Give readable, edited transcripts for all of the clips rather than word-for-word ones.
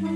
Well,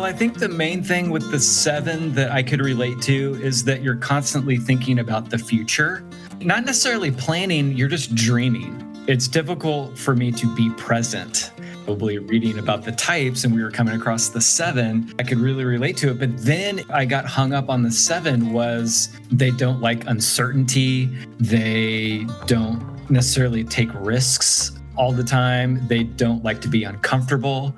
I think the main thing with the 7 that I could relate to is that you're constantly thinking about the future. Not necessarily planning, you're just dreaming. It's difficult for me to be present. Probably reading about the types and we were coming across the 7, I could really relate to it. But then I got hung up on the 7 was they don't like uncertainty. They don't necessarily take risks all the time. They don't like to be uncomfortable.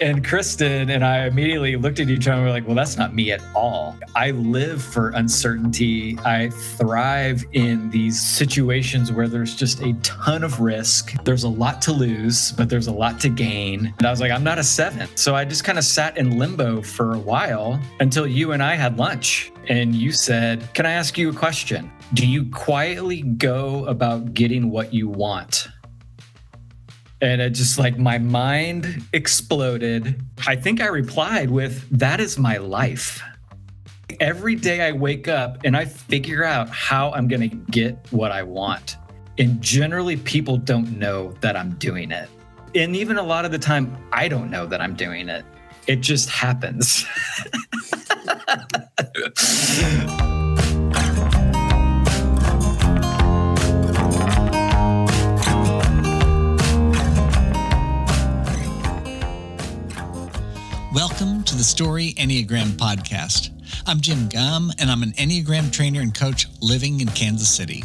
And Kristen and I immediately looked at each other and were like, well, that's not me at all. I live for uncertainty. I thrive in these situations where there's just a ton of risk. There's a lot to lose, but there's a lot to gain. And I was like, I'm not a 7. So I just kind of sat in limbo for a while until you and I had lunch. And you said, can I ask you a question? Do you quietly go about getting what you want? And it just like my mind exploded. I think I replied with, that is my life. Every day I wake up and I figure out how I'm going to get what I want. And generally people don't know that I'm doing it. And even a lot of the time, I don't know that I'm doing it. It just happens. Welcome to the Story Enneagram Podcast. I'm Jim Gum, and I'm an Enneagram trainer and coach living in Kansas City.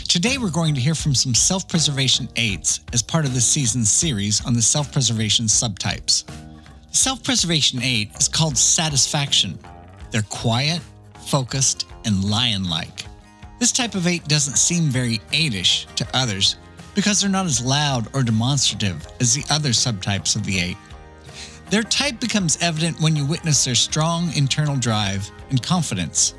Today, we're going to hear from some self-preservation 8s as part of this season's series on the self-preservation subtypes. The self-preservation 8 is called satisfaction. They're quiet, focused, and lion-like. This type of 8 doesn't seem very 8-ish to others because they're not as loud or demonstrative as the other subtypes of the 8. Their type becomes evident when you witness their strong internal drive and confidence.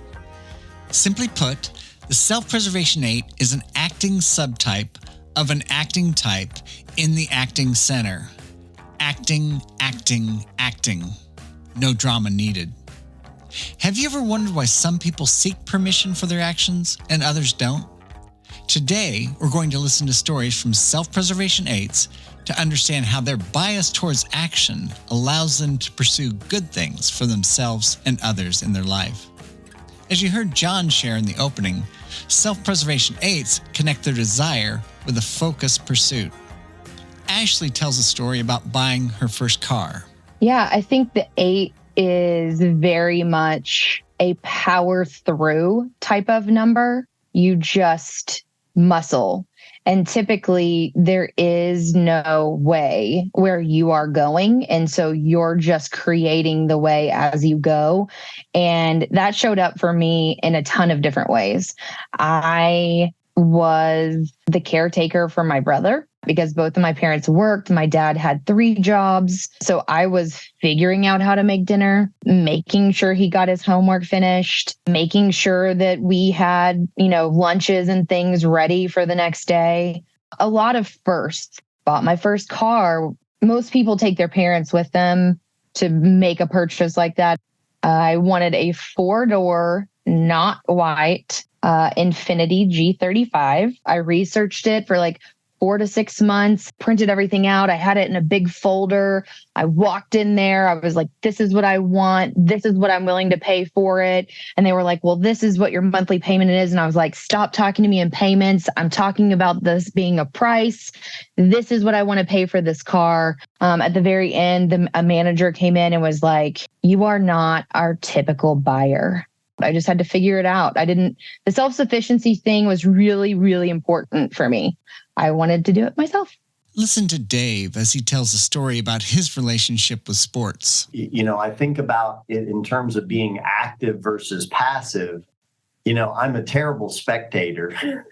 Simply put, the self-preservation 8 is an acting subtype of an acting type in the acting center. Acting, acting, acting. No drama needed. Have you ever wondered why some people seek permission for their actions and others don't? Today, we're going to listen to stories from self-preservation 8s to understand how their bias towards action allows them to pursue good things for themselves and others in their life. As you heard John share in the opening, self-preservation 8s connect their desire with a focused pursuit. Ashley tells a story about buying her first car. Yeah, I think the 8 is very much a power through type of number. You just muscle. And typically there is no way where you are going. And so you're just creating the way as you go. And that showed up for me in a ton of different ways. I was the caretaker for my brother because both of my parents worked. My dad had 3 jobs. So I was figuring out how to make dinner, making sure he got his homework finished, making sure that we had, lunches and things ready for the next day. A lot of firsts. Bought my first car. Most people take their parents with them to make a purchase like that. I wanted a 4-door, not white, Infiniti G35. I researched it for 4 to 6 months, printed everything out. I had it in a big folder. I walked in there. I was like, this is what I want. This is what I'm willing to pay for it. And they were like, well, this is what your monthly payment is. And I was like, stop talking to me in payments. I'm talking about this being a price. This is what I want to pay for this car. At the very end, a manager came in and was like, you are not our typical buyer. I just had to figure it out. The self-sufficiency thing was really, really important for me. I wanted to do it myself. Listen to Dave as he tells a story about his relationship with sports. I think about it in terms of being active versus passive. I'm a terrible spectator.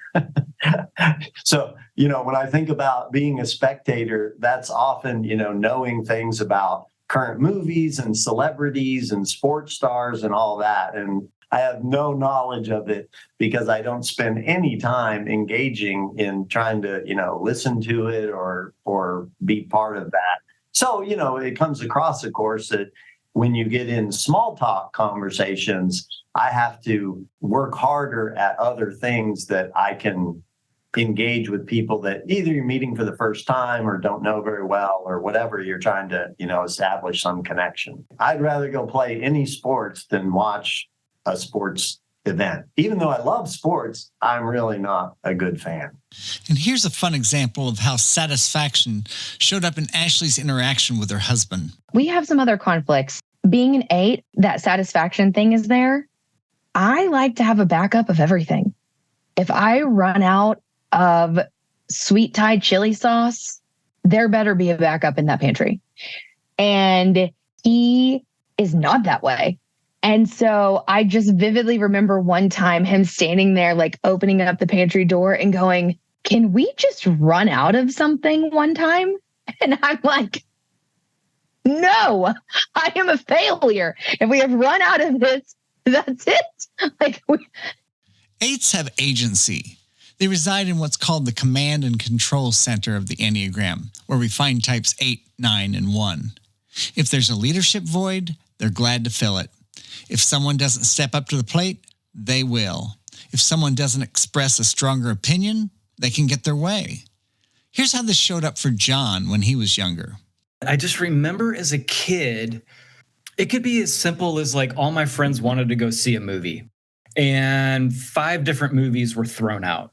So, when I think about being a spectator, that's often, knowing things about current movies and celebrities and sports stars and all that. And I have no knowledge of it because I don't spend any time engaging in trying to, listen to it or be part of that. So, it comes across, of course, that, when you get in small talk conversations, I have to work harder at other things that I can engage with people that either you're meeting for the first time or don't know very well or whatever. You're trying to, establish some connection. I'd rather go play any sports than watch a sports event. Even though I love sports, I'm really not a good fan. And here's a fun example of how satisfaction showed up in Ashley's interaction with her husband. We have some other conflicts. Being an 8, that satisfaction thing is there. I like to have a backup of everything. If I run out of sweet Thai chili sauce, there better be a backup in that pantry. And he is not that way. And so I just vividly remember one time him standing there, like opening up the pantry door and going, "Can we just run out of something one time?" And I'm like, "No, I am a failure. If we have run out of this, that's it." Eights have agency. They reside in what's called the command and control center of the Enneagram, where we find types 8, 9, and 1. If there's a leadership void, they're glad to fill it. If someone doesn't step up to the plate, they will. If someone doesn't express a stronger opinion, they can get their way. Here's how this showed up for John when he was younger. I just remember as a kid, it could be as simple as like all my friends wanted to go see a movie and 5 different movies were thrown out.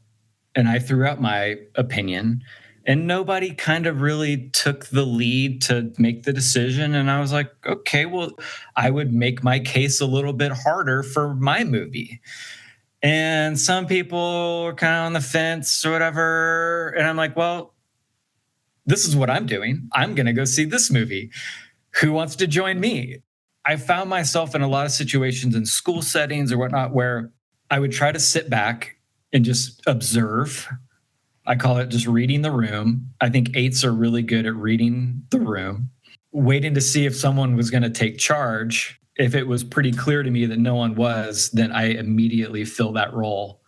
And I threw out my opinion and nobody kind of really took the lead to make the decision. And I was like, okay, well, I would make my case a little bit harder for my movie. And some people were kind of on the fence or whatever. And I'm like, well, this is what I'm doing. I'm going to go see this movie. Who wants to join me? I found myself in a lot of situations in school settings or whatnot where I would try to sit back and just observe. I call it just reading the room. I think 8s are really good at reading the room, waiting to see if someone was going to take charge. If it was pretty clear to me that no one was, then I immediately fill that role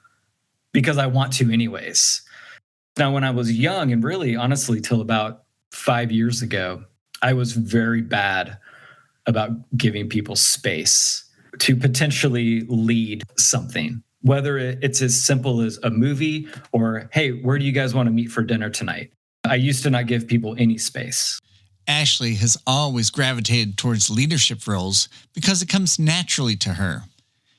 because I want to anyways. Now, when I was young and really honestly till about 5 years ago, I was very bad about giving people space to potentially lead something. Whether it's as simple as a movie or, hey, where do you guys want to meet for dinner tonight? I used to not give people any space. Ashley has always gravitated towards leadership roles because it comes naturally to her.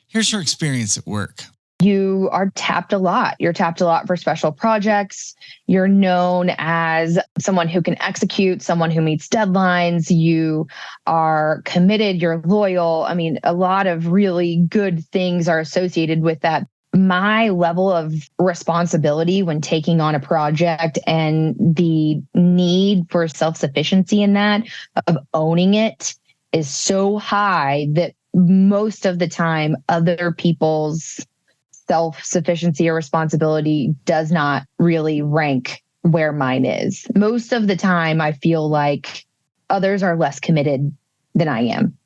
Here's her experience at work. You are tapped a lot. You're tapped a lot for special projects. You're known as someone who can execute, someone who meets deadlines. You are committed. You're loyal. I mean, a lot of really good things are associated with that. My level of responsibility when taking on a project and the need for self-sufficiency in that, of owning it, is so high that most of the time other people's self-sufficiency or responsibility does not really rank where mine is. Most of the time, I feel like others are less committed than I am.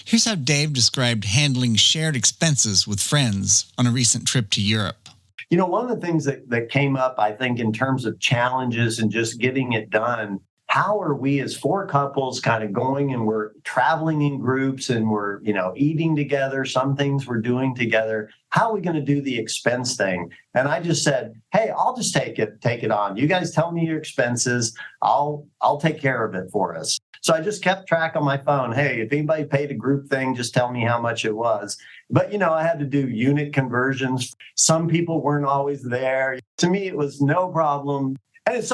Here's how Dave described handling shared expenses with friends on a recent trip to Europe. One of the things that came up, I think, in terms of challenges and just getting it done, how are we as 4 couples kind of going and we're traveling in groups and we're, eating together, some things we're doing together. How are we going to do the expense thing? And I just said, hey, I'll just take it on. You guys tell me your expenses. I'll take care of it for us. So I just kept track on my phone. Hey, if anybody paid a group thing, just tell me how much it was. But, I had to do unit conversions. Some people weren't always there. To me, it was no problem. And it's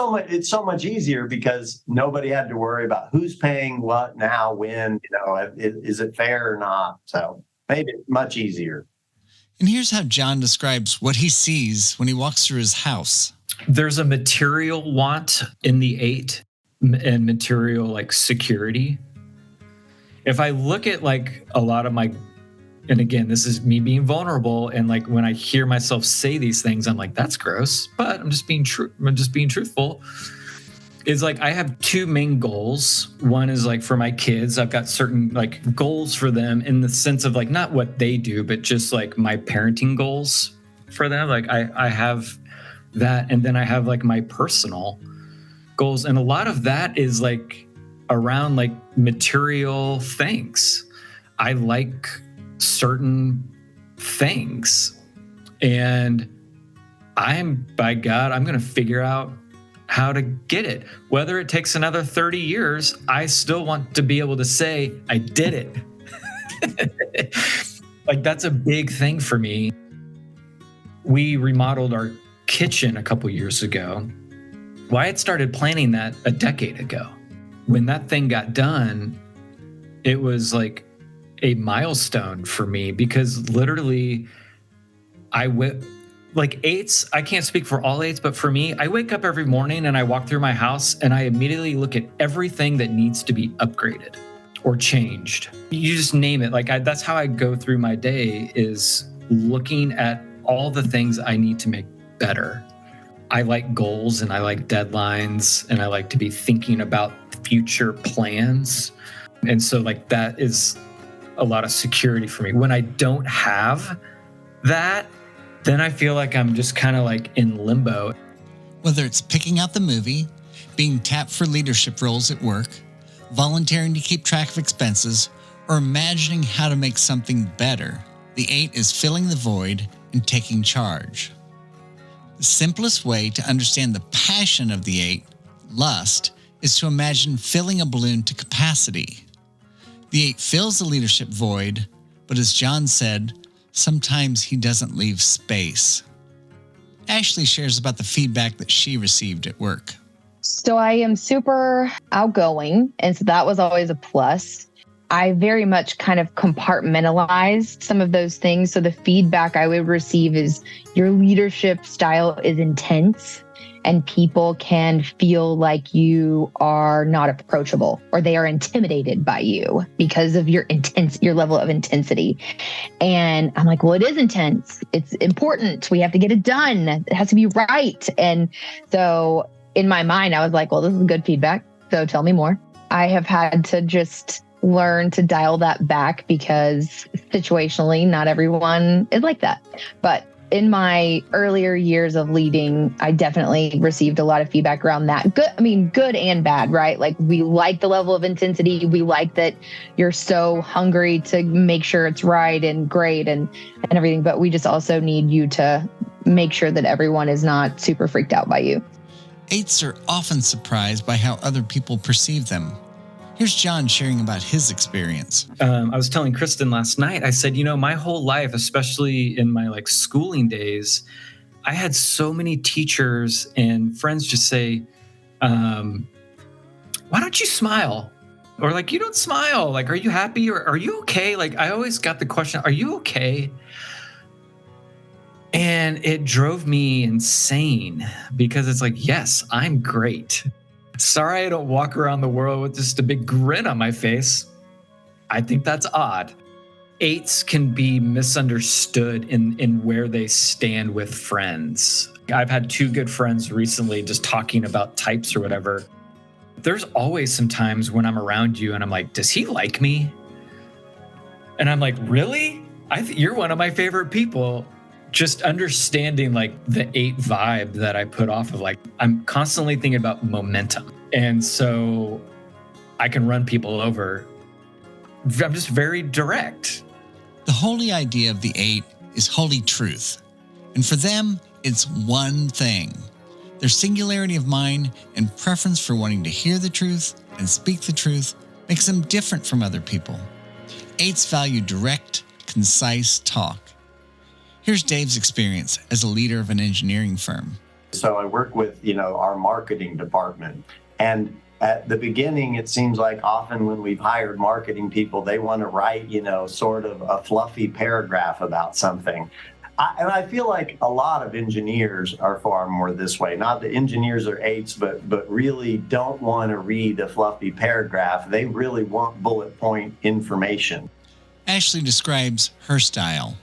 so much easier because nobody had to worry about who's paying what now, when, is it fair or not? So made it much easier. And here's how John describes what he sees when he walks through his house. There's a material want in the 8 and material like security. If I look at like a lot of my, and again, this is me being vulnerable. And like when I hear myself say these things, I'm like, that's gross, but I'm just being truthful. Is like, I have 2 main goals. One is like for my kids, I've got certain like goals for them in the sense of like, not what they do, but just like my parenting goals for them. Like I have that. And then I have like my personal goals. And a lot of that is like around like material things. I like certain things. And by God, I'm going to figure out how to get it. Whether it takes another 30 years, I still want to be able to say, I did it. Like, that's a big thing for me. We remodeled our kitchen a couple years ago. Well, I had started planning that a decade ago. When that thing got done, it was like a milestone for me because literally like eights, I can't speak for all eights, but for me, I wake up every morning and I walk through my house and I immediately look at everything that needs to be upgraded or changed. You just name it. Like that's how I go through my day, is looking at all the things I need to make better. I like goals and I like deadlines and I like to be thinking about future plans. And so like that is a lot of security for me. When I don't have that, then I feel like I'm just kind of like in limbo. Whether it's picking out the movie, being tapped for leadership roles at work, volunteering to keep track of expenses, or imagining how to make something better, the 8 is filling the void and taking charge. The simplest way to understand the passion of the 8, lust, is to imagine filling a balloon to capacity. The 8 fills the leadership void, but as John said, sometimes he doesn't leave space. Ashley shares about the feedback that she received at work. So I am super outgoing, and so that was always a plus. I very much kind of compartmentalized some of those things. So the feedback I would receive is your leadership style is intense and people can feel like you are not approachable or they are intimidated by you because of your level of intensity. And I'm like, well, it is intense. It's important. We have to get it done. It has to be right. And so in my mind, I was like, well, this is good feedback. So tell me more. I have had to just learn to dial that back because situationally, not everyone is like that. But in my earlier years of leading, I definitely received a lot of feedback around that. Good and bad, right? Like we like the level of intensity. We like that you're so hungry to make sure it's right and great and everything. But we just also need you to make sure that everyone is not super freaked out by you. 8s are often surprised by how other people perceive them. Here's John sharing about his experience. I was telling Kristen last night, I said, my whole life, especially in my schooling days, I had so many teachers and friends just say, why don't you smile? Or you don't smile. Are you happy? Or are you okay? I always got the question, are you okay? And it drove me insane because it's yes, I'm great. Sorry, I don't walk around the world with just a big grin on my face. I think that's odd. 8s can be misunderstood in where they stand with friends. I've had 2 good friends recently just talking about types or whatever. There's always some times when I'm around you and I'm like, does he like me? And I'm like, really? You're one of my favorite people. Just understanding the 8 vibe that I put off of I'm constantly thinking about momentum. And so I can run people over. I'm just very direct. The holy idea of the 8 is holy truth. And for them, it's one thing. Their singularity of mind and preference for wanting to hear the truth and speak the truth makes them different from other people. 8s value direct, concise talk. Here's Dave's experience as a leader of an engineering firm. So I work with, our marketing department. And at the beginning, it seems like often when we've hired marketing people, they want to write, sort of a fluffy paragraph about something. And I feel like a lot of engineers are far more this way. Not that engineers are 8s, but really don't want to read a fluffy paragraph. They really want bullet point information. Ashley describes her style.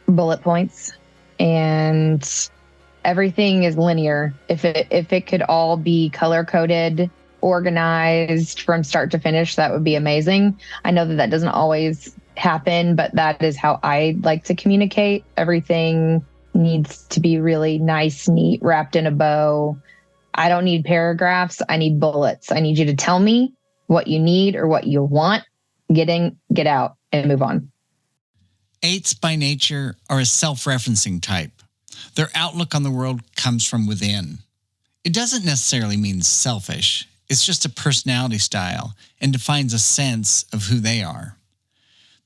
Bullet points, and everything is linear. If it could all be color coded, organized from start to finish, that would be amazing. I know that doesn't always happen, but that is how I like to communicate. Everything needs to be really nice, neat, wrapped in a bow. I don't need paragraphs. I need bullets. I need you to tell me what you need or what you want, get in, get out, and move on. 8s by nature are a self-referencing type. Their outlook on the world comes from within. It doesn't necessarily mean selfish. It's just a personality style and defines a sense of who they are.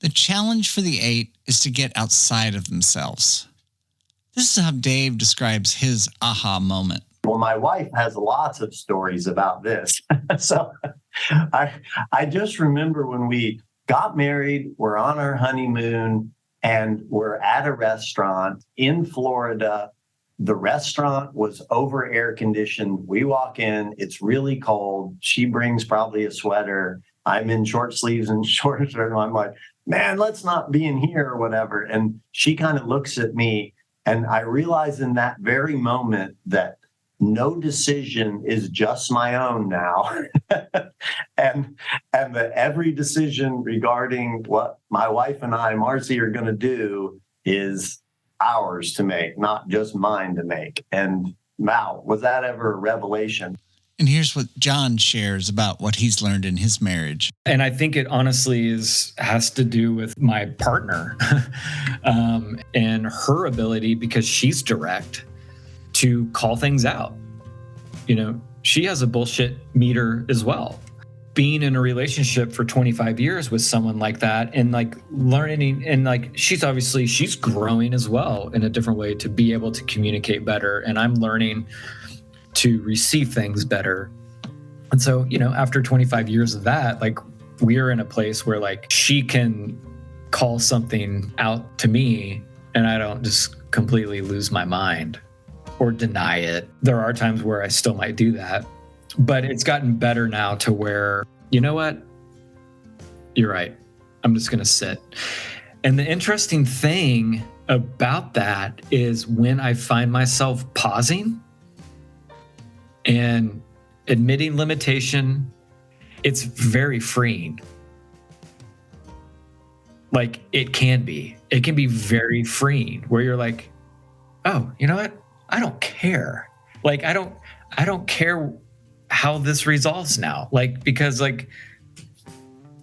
The challenge for the 8 is to get outside of themselves. This is how Dave describes his aha moment. Well, my wife has lots of stories about this. So I just remember when we got married, we're on our honeymoon, and we're at a restaurant in Florida. The restaurant was over air conditioned. We walk in, it's really cold. She brings probably a sweater. I'm in short sleeves and short shirt. And I'm like, man, let's not be in here or whatever. And she kind of looks at me, and I realize in that very moment that no decision is just my own now. and that every decision regarding what my wife and I, Marcy, are going to do is ours to make, not just mine to make. And wow, was that ever a revelation? And here's what John shares about what he's learned in his marriage. And I think it honestly has to do with my partner and her ability, because she's direct, to call things out. You know, she has a bullshit meter as well. Being in a relationship for 25 years with someone like that, and like learning, and like she's growing as well in a different way to be able to communicate better. And I'm learning to receive things better. And so, you know, after 25 years of that, like we're in a place where like she can call something out to me and I don't just completely lose my mind or deny it. There are times where I still might do that, but it's gotten better now to where, you know what? You're right. I'm just going to sit. And the interesting thing about that is when I find myself pausing and admitting limitation, it's very freeing. Like it can be very freeing where you're like, oh, you know what? I don't care. Like, I don't care how this resolves now. Like, because like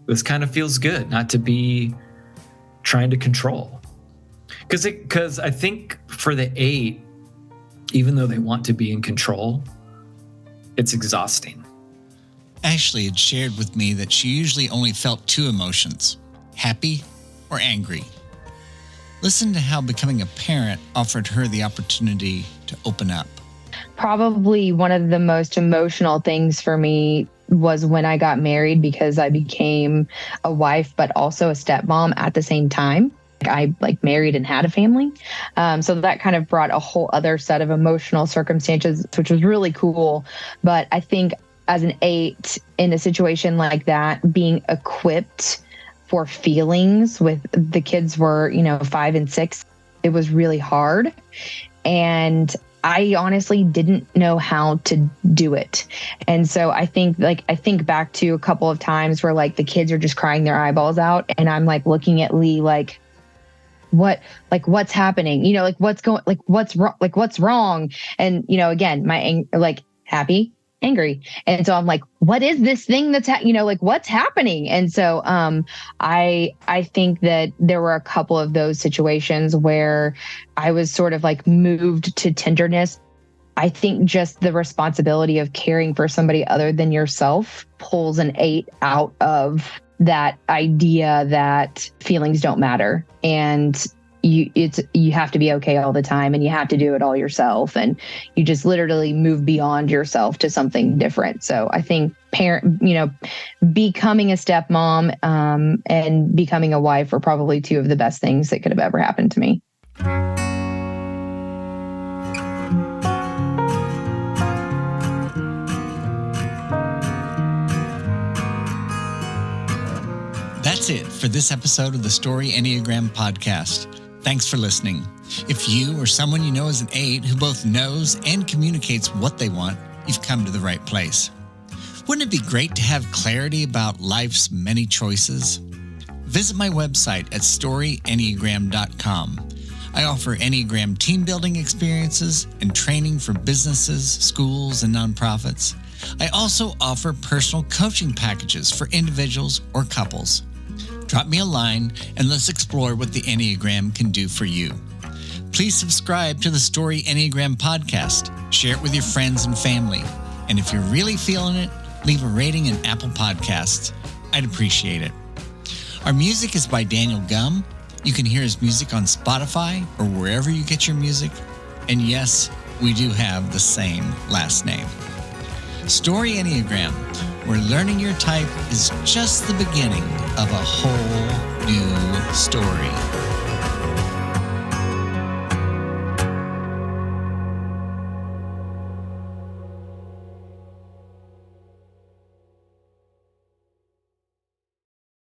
this kind of feels good not to be trying to control. Because I think for the 8, even though they want to be in control, it's exhausting. Ashley had shared with me that she usually only felt 2 emotions, happy or angry. Listen to how becoming a parent offered her the opportunity to open up. Probably one of the most emotional things for me was when I got married, because I became a wife, but also a stepmom at the same time. I married and had a family. So that kind of brought a whole other set of emotional circumstances, which was really cool. But I think as an 8 in a situation like that, being equipped for feelings with the kids were, 5 and 6, it was really hard. And I honestly didn't know how to do it. And so I think back to a couple of times where the kids are just crying their eyeballs out. And I'm looking at Lee what's happening? What's wrong? What's wrong? And, again, my happy, angry. And so I'm what is this thing that's, what's happening? And so I think that there were a couple of those situations where I was sort of moved to tenderness. I think just the responsibility of caring for somebody other than yourself pulls an 8 out of that idea that feelings don't matter, and you have to be okay all the time, and you have to do it all yourself, and you just literally move beyond yourself to something different. So I think becoming a stepmom and becoming a wife are probably 2 of the best things that could have ever happened to me. That's it for this episode of the Story Enneagram podcast. Thanks for listening. If you or someone you know is an 8 who both knows and communicates what they want, you've come to the right place. Wouldn't it be great to have clarity about life's many choices? Visit my website at storyenneagram.com. I offer Enneagram team building experiences and training for businesses, schools, and nonprofits. I also offer personal coaching packages for individuals or couples. Drop me a line and let's explore what the Enneagram can do for you. Please subscribe to the Story Enneagram podcast. Share it with your friends and family. And if you're really feeling it, leave a rating in Apple Podcasts. I'd appreciate it. Our music is by Daniel Gum. You can hear his music on Spotify or wherever you get your music. And yes, we do have the same last name. Story Enneagram, where learning your type is just the beginning of a whole new story.